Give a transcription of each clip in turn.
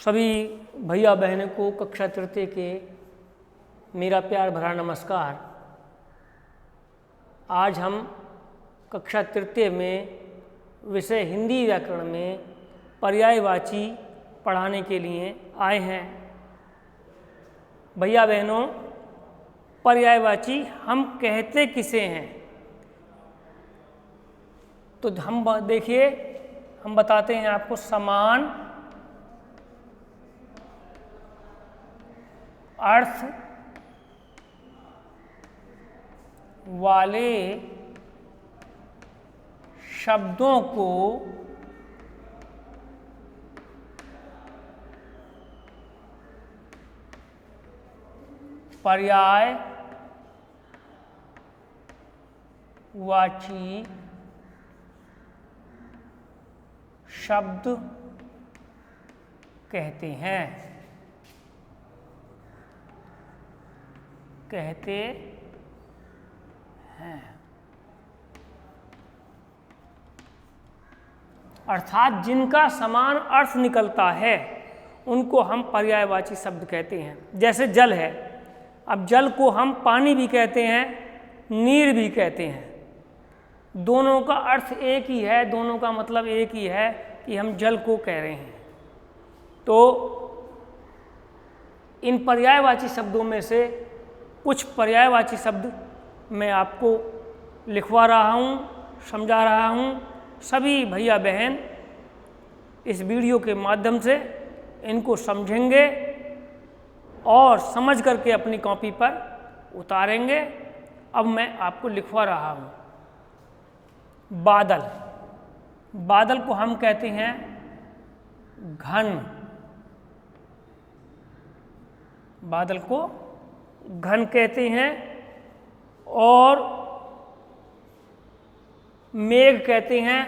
सभी भैया बहनों को कक्षा तृतीय के मेरा प्यार भरा नमस्कार। आज हम कक्षा तृतीय में विषय हिंदी व्याकरण में पर्यायवाची पढ़ाने के लिए आए हैं। भैया बहनों, पर्यायवाची हम कहते किसे हैं? तो हम देखिए, हम बताते हैं आपको समान अर्थ वाले शब्दों को पर्यायवाची शब्द कहते हैं। अर्थात जिनका समान अर्थ निकलता है उनको हम पर्यायवाची शब्द कहते हैं। जैसे जल है, अब जल को हम पानी भी कहते हैं, नीर भी कहते हैं। दोनों का अर्थ एक ही है, दोनों का मतलब एक ही है कि हम जल को कह रहे हैं। तो इन पर्यायवाची शब्दों में से कुछ पर्यायवाची शब्द मैं आपको लिखवा रहा हूँ, समझा रहा हूँ। सभी भैया बहन इस वीडियो के माध्यम से इनको समझेंगे और समझ करके अपनी कॉपी पर उतारेंगे। अब मैं आपको लिखवा रहा हूँ। बादल, बादल को हम कहते हैं घन। बादल को घन कहते हैं। और मेघ कहते हैं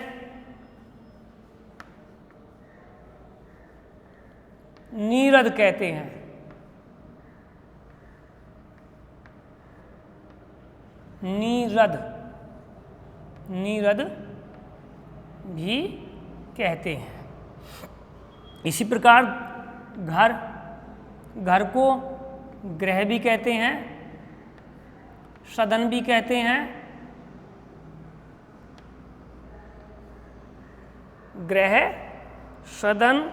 नीरद कहते हैं। नीरद भी कहते हैं। इसी प्रकार घर को ग्रह भी कहते हैं, सदन भी कहते हैं। ग्रह, सदन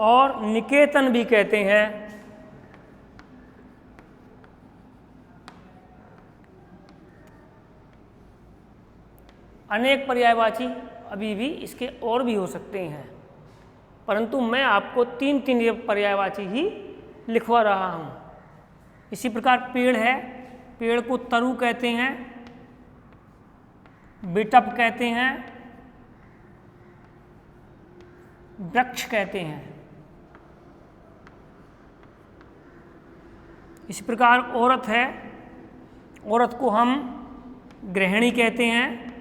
और निकेतन भी कहते हैं। अनेक पर्यायवाची अभी भी इसके और भी हो सकते हैं, परंतु मैं आपको तीन ये पर्यायवाची ही लिखवा रहा हूँ। इसी प्रकार पेड़ है, पेड़ को तरु कहते हैं, बिटप कहते हैं, वृक्ष कहते हैं। इसी प्रकार औरत है, औरत को हम गृहिणी कहते हैं।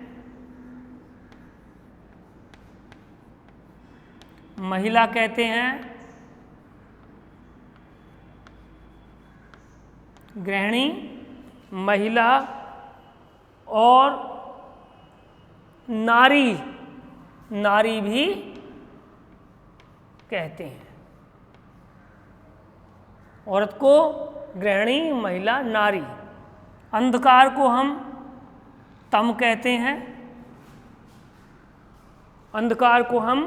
महिला कहते हैं, गृहिणी, महिला। और नारी भी कहते हैं। औरत को गृहिणी, महिला, नारी। अंधकार को हम तम कहते हैं। अंधकार को हम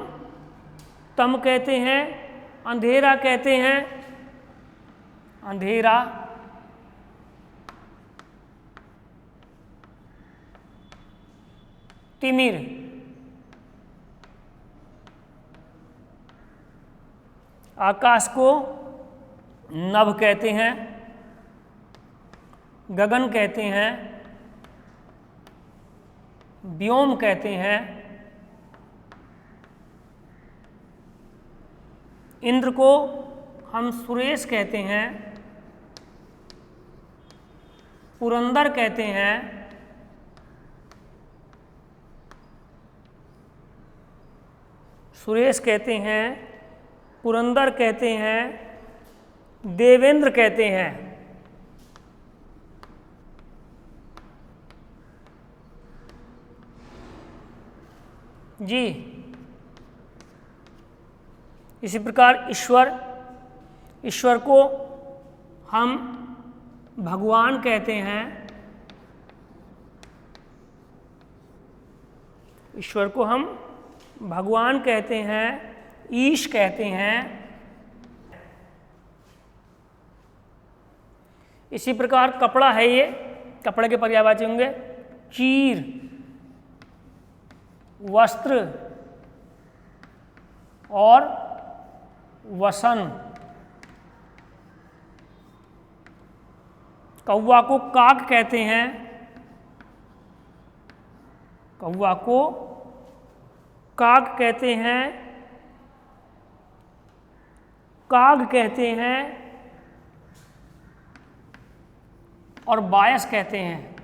तम कहते हैं। अंधेरा कहते हैं, अंधेरा। तिमिर, आकाश को नभ कहते हैं, गगन कहते हैं, व्योम कहते हैं। इंद्र को हम सुरेश कहते हैं, पुरंदर कहते हैं। सुरेश कहते हैं, पुरंदर कहते हैं, देवेंद्र कहते हैं। जी, इसी प्रकार ईश्वर, ईश्वर को हम भगवान कहते हैं, ईश्वर को हम भगवान कहते हैं, ईश कहते हैं। इसी प्रकार कपड़ा है, ये कपड़े के पर्यायवाची होंगे चीर, वस्त्र और वसन। कौवा को काक कहते हैं, कौवा को काग कहते हैं, काग कहते हैं और बायस कहते हैं,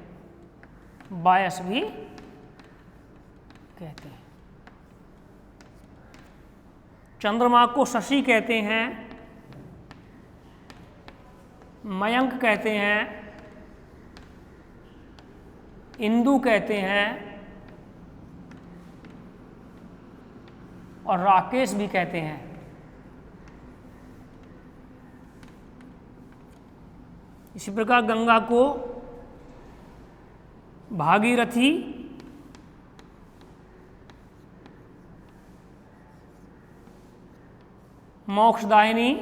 बायस भी कहते हैं। चंद्रमा को शशि कहते हैं, मयंक कहते हैं, इंदु कहते हैं और राकेश भी कहते हैं। इसी प्रकार गंगा को भागीरथी, मोक्षदायिनी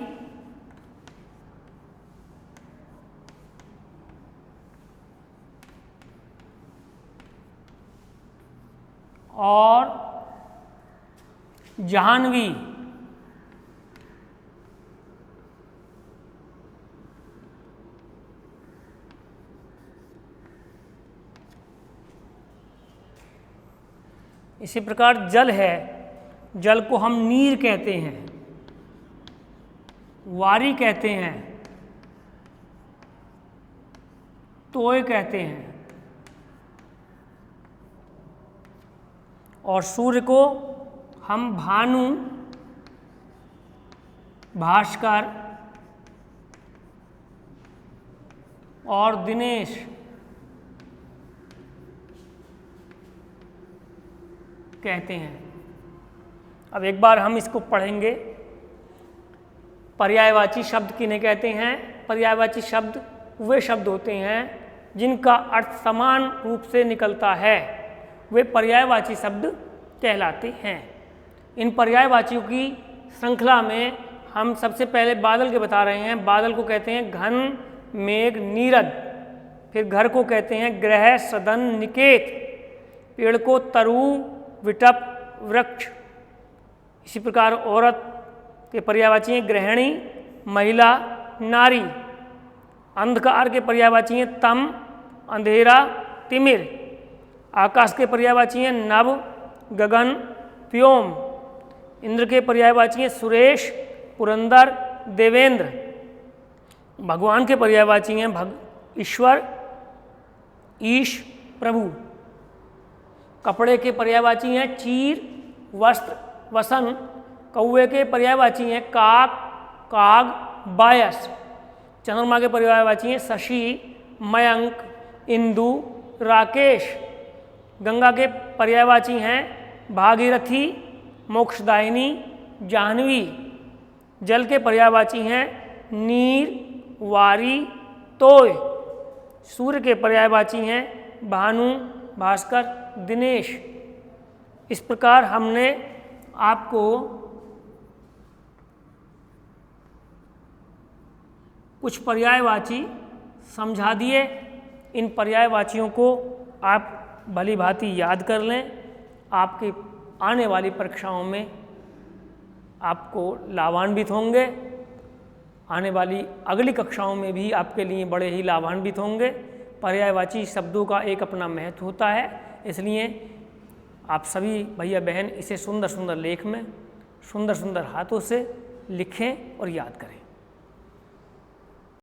और जाह्नवी इसी प्रकार जल है, जल को हम नीर कहते हैं, वारी कहते हैं, तोय कहते हैं और सूर्य को हम भानु, भास्कर और दिनेश कहते हैं। अब एक बार हम इसको पढ़ेंगे। पर्यायवाची शब्द किन्हें कहते हैं? पर्यायवाची शब्द वे शब्द होते हैं जिनका अर्थ समान रूप से निकलता है, वे पर्यायवाची शब्द कहलाते हैं। इन पर्यायवाचियों की श्रृंखला में हम सबसे पहले बादल के बता रहे हैं। बादल को कहते हैं घन, मेघ, नीरद। फिर घर को कहते हैं ग्रह, सदन, निकेत। पेड़ को तरु, विटप, वृक्ष। इसी प्रकार औरत के पर्यायवाची हैं गृहिणी, महिला, नारी। अंधकार के पर्यायवाची हैं तम, अंधेरा, तिमिर। आकाश के पर्यायवाची हैं नभ, गगन, व्योम। इंद्र के पर्यायवाची हैं सुरेश, पुरंदर, देवेंद्र। भगवान के पर्यायवाची हैं ईश्वर, ईश, प्रभु। कपड़े के पर्यायवाची हैं चीर, वस्त्र, वसन। कौवे के पर्यायवाची हैं काक, काग, बायस। चंद्रमा के पर्यायवाची हैं शशि, मयंक, इंदु, राकेश। गंगा के पर्यायवाची हैं भागीरथी, मोक्षदायिनी, जाह्नवी। जल के पर्यायवाची हैं नीर, वारी, तोय। सूर्य के पर्यायवाची हैं भानु, भास्कर, दिनेश। इस प्रकार हमने आपको कुछ पर्यायवाची समझा दिए। इन पर्यायवाचियों को आप भली भांति याद कर लें। आपकी आने वाली परीक्षाओं में आपको लाभान्वित होंगे। आने वाली अगली कक्षाओं में भी आपके लिए बड़े ही लाभान्वित होंगे। पर्यायवाची शब्दों का एक अपना महत्व होता है, इसलिए आप सभी भैया बहन इसे सुंदर सुंदर लेख में सुंदर सुंदर हाथों से लिखें और याद करें।